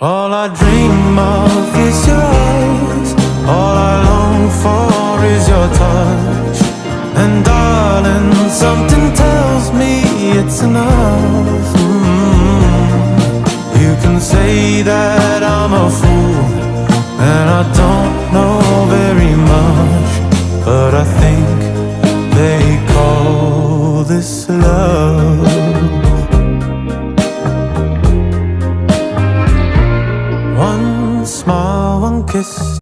All I dream of is your eyes. All I long for is your touch. And darling, something tells me it's enough. You can say that I'm a fool and I don't know very much, but I think they call this love. One smile, one kiss.